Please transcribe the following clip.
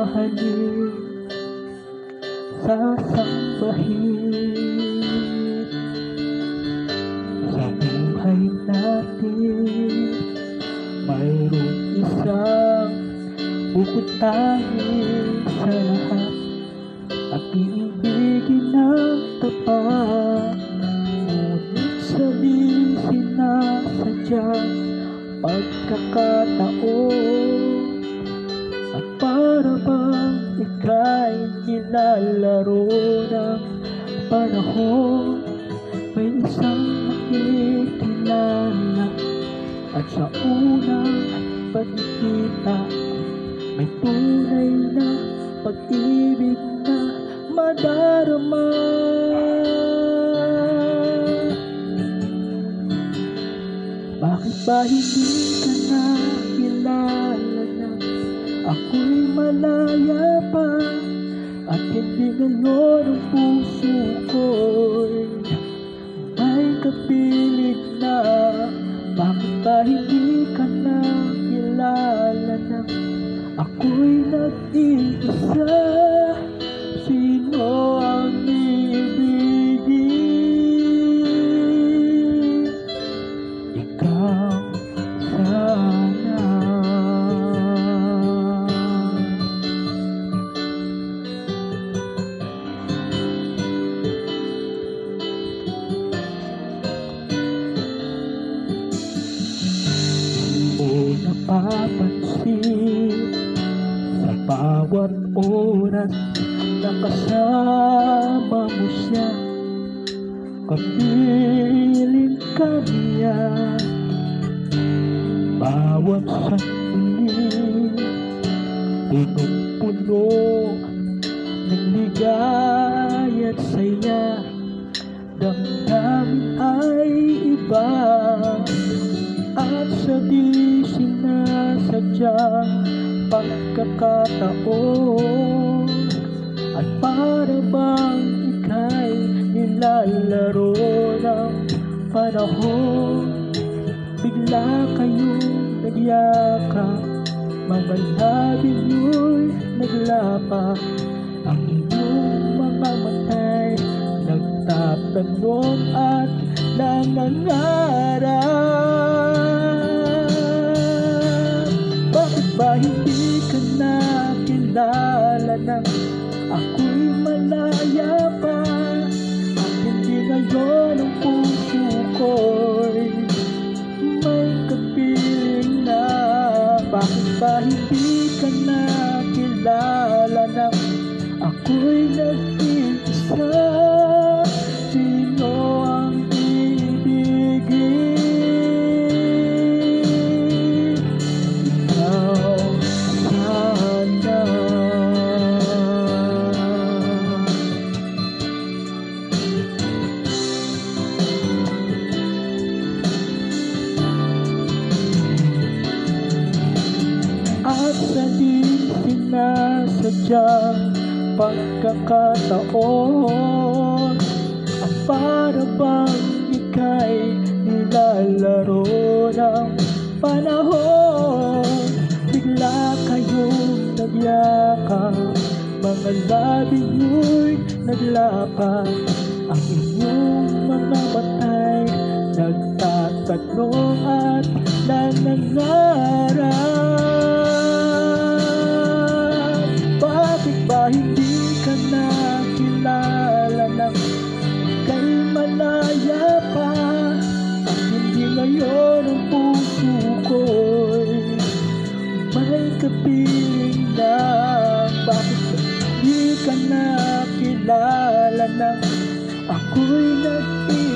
mamahalin, sasambahin sa buhay natin. Mayroong isang bukod tayo sa lahat at iibigin ng tapat, ngunit sabihin sinasadyang pagkakataon, at para bang ika'y nilalaro ng panahon. May isang makikilala at sa unang pagkikita may tunay na pag-ibig na madarama. Bakit ba hindi ka nakilala na ako'y malaya pa, at hindi ngayon ang puso ko'y may kapiling na? Bakit ba hindi ka nakilala na ako'y nag-iisa? Sino ang ibigin? Ikaw sana. Napapansin sa bawat oras na kasama mo siya, kapiling ka niya. Bawat sandali punong-puno ng ligaya at saya, damdamin ay iba, at sa di sinasadyang pagkakataon, at para bang ika'y nilalaro ng panahon. Bigla kayong nagyakap, mga labi nyo'y naglapak, ang inyong mga mata'y nagtatanong at nangangarap. Bakit ba hindi ka nakilala na ako'y malaya pa, at hindi ngayon ang puso ko'y may kapiling na? Bakit ba hindi ka nakilala na ako'y nag-iisa? Sino ang ibigin? Ikaw sana. At sa di sinasadyang pagkakataon, at para bang ika'y nilalaro ng panahon. Bigla kayong nagyakap, mga labi nyo'y naglapat, ang inyong mga mata'y nagtatanong at nangangarap. Bakit ba hindi ka nakilala na ika'y malaya pa, at hindi ngayon ang puso ko'y may kapiling na? Bakit hindi ka nakilala na ako'y nag-iisa?